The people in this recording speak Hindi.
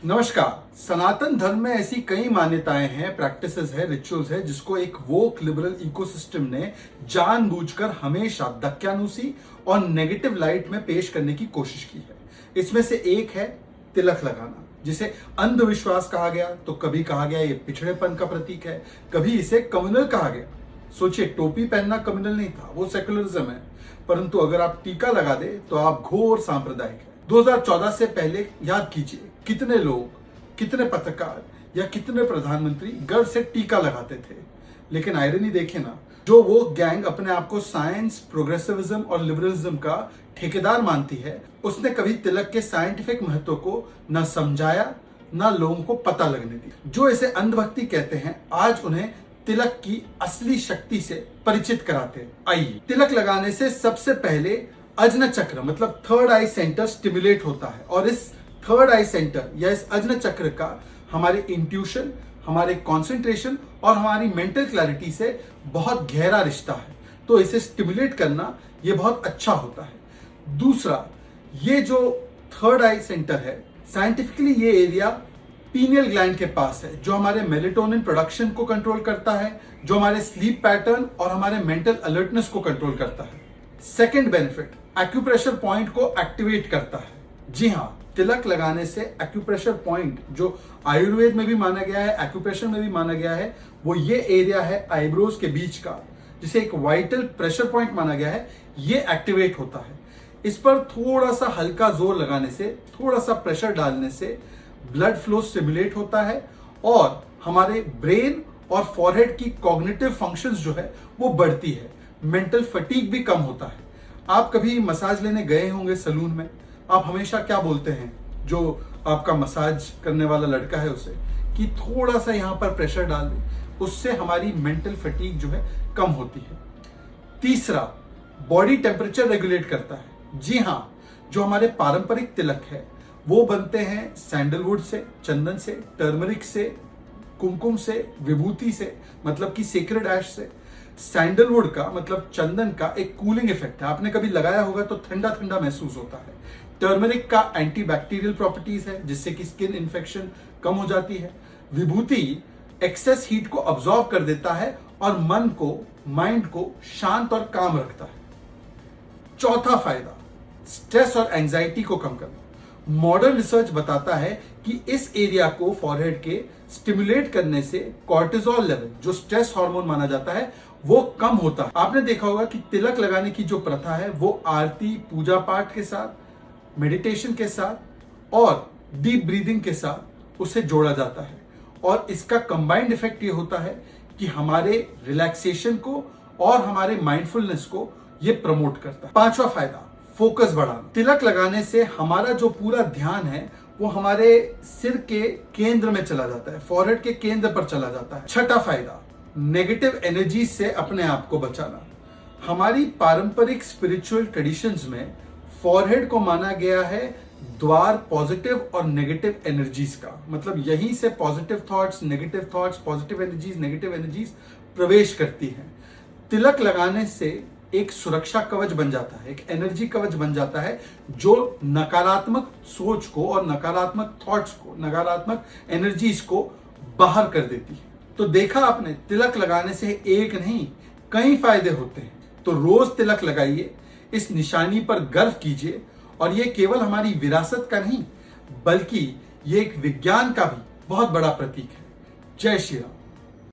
नमस्कार। सनातन धर्म में ऐसी कई मान्यताएं हैं, प्रैक्टिसेस है, रिचुअल्स है जिसको एक वोक लिबरल इकोसिस्टम ने जानबूझकर हमेशा दक्यानुसी और नेगेटिव लाइट में पेश करने की कोशिश की है। इसमें से एक है तिलक लगाना, जिसे अंधविश्वास कहा गया, तो कभी कहा गया ये पिछड़ेपन का प्रतीक है, कभी इसे कम्युनल कहा गया। सोचिए, टोपी पहनना कम्युनल नहीं था, वो सेकुलरिज्म है, परंतु अगर आप टीका लगा दे तो आप घोर सांप्रदायिक है। 2014 से पहले याद कीजिए, कितने लोग, कितने पत्रकार या कितने प्रधानमंत्री गर्व से टीका लगाते थे। लेकिन आयरनी देखे ना, जो वो गैंग अपने आप को साइंस, प्रोग्रेसिविज्म और लिबरलिज्म का ठेकेदार मानती है, उसने कभी तिलक के साइंटिफिक महत्व को न समझाया, न लोगों को पता लगने दी। जो इसे अंधभक्ति कहते हैं, आज उन्हें तिलक की असली शक्ति से परिचित कराते हैं। आइए, तिलक लगाने से सबसे पहले अज्ञ चक्र मतलब थर्ड आई सेंटर स्टिमुलेट होता है, और इस थर्ड आई सेंटर या इस अज्ञ चक्र का हमारे इंट्यूशन, हमारे कंसंट्रेशन और हमारी मेंटल क्लैरिटी से बहुत गहरा रिश्ता है। तो इसे स्टिमुलेट करना ये बहुत अच्छा होता है। दूसरा, ये जो थर्ड आई सेंटर है, साइंटिफिकली ये एरिया पीनियल ग्लैंड के पास है, जो हमारे मेलेटोनिन प्रोडक्शन को कंट्रोल करता है, जो हमारे स्लीप पैटर्न और हमारे मेंटल अलर्टनेस को कंट्रोल करता है। सेकेंड बेनिफिट, एक्यूप्रेशर पॉइंट को एक्टिवेट करता है। जी हाँ, तिलक लगाने से एक्यूप्रेशर पॉइंट, जो आयुर्वेद में भी माना गया है, एक्यूप्रेशर में भी माना गया है, वो ये एरिया है आईब्रोज के बीच का, जिसे एक वाइटल प्रेशर पॉइंट माना गया है, ये एक्टिवेट होता है। इस पर थोड़ा सा हल्का जोर लगाने से, थोड़ा सा प्रेशर डालने से ब्लड फ्लो स्टिमुलेट होता है और हमारे ब्रेन और फॉरहेड की कॉग्निटिव फंक्शंस जो है वो बढ़ती है। मेंटल फटीग भी कम होता है। आप कभी मसाज लेने गए होंगे सलून में, आप हमेशा क्या बोलते हैं जो आपका मसाज करने वाला लड़का है उसे, कि थोड़ा सा यहां पर प्रेशर डाल दे, उससे हमारी मेंटल फटीग जो है कम होती है। तीसरा, बॉडी टेम्परेचर रेगुलेट करता है। जी हां, जो हमारे पारंपरिक तिलक है वो बनते हैं सैंडलवुड से, चंदन से, टर्मरिक से, कुमकुम से, विभूति से मतलब कि सीक्रेट ऐश से। सैंडलवुड का मतलब चंदन का एक कूलिंग इफेक्ट है, आपने कभी लगाया होगा तो ठंडा ठंडा महसूस होता है। टर्मरिक का एंटीबैक्टीरियल प्रॉपर्टीज है, जिससे कि स्किन इन्फेक्शन कम हो जाती है। विभूति एक्सेस हीट को अब्सॉर्ब कर देता है और मन को, माइंड को शांत और काम रखता है। चौथा फायदा, स्ट्रेस और एंजाइटी को कम करना। मॉडर्न रिसर्च बताता है कि इस एरिया को फॉरहेड के स्टिमुलेट करने से कॉर्टिसोल लेवल, जो स्ट्रेस हार्मोन माना जाता है, वो कम होता है। आपने देखा होगा कि तिलक लगाने की जो प्रथा है वो आरती, पूजा पाठ के साथ, मेडिटेशन के साथ और डीप ब्रीदिंग के साथ उसे जोड़ा जाता है, और इसका कंबाइंड इफेक्ट ये होता है कि हमारे रिलैक्सेशन को और हमारे माइंडफुलनेस को ये प्रमोट करता है। पांचवा फायदा, फोकस बढ़ाना। तिलक लगाने से हमारा जो पूरा ध्यान है वो हमारे सिर के केंद्र में चला जाता है, फॉरहेड के केंद्र पर चला जाता है। छठा फायदा, नेगेटिव एनर्जी से अपने आप को बचाना। हमारी पारंपरिक स्पिरिचुअल ट्रेडिशंस में फॉरहेड को माना गया है द्वार पॉजिटिव और नेगेटिव एनर्जीज का, मतलब यहीं से positive thoughts, negative thoughts, positive energies, negative energies प्रवेश करती हैं। तिलक लगाने से एक सुरक्षा कवच बन जाता है, एक एनर्जी कवच बन जाता है, जो नकारात्मक सोच को और नकारात्मक थॉट्स को, नकारात्मक एनर्जीज को बाहर कर देती है। तो देखा आपने, तिलक लगाने से एक नहीं कई फायदे होते हैं। तो रोज तिलक लगाइए, इस निशानी पर गर्व कीजिए, और ये केवल हमारी विरासत का नहीं बल्कि ये एक विज्ञान का भी बहुत बड़ा प्रतीक है। जय श्री राम।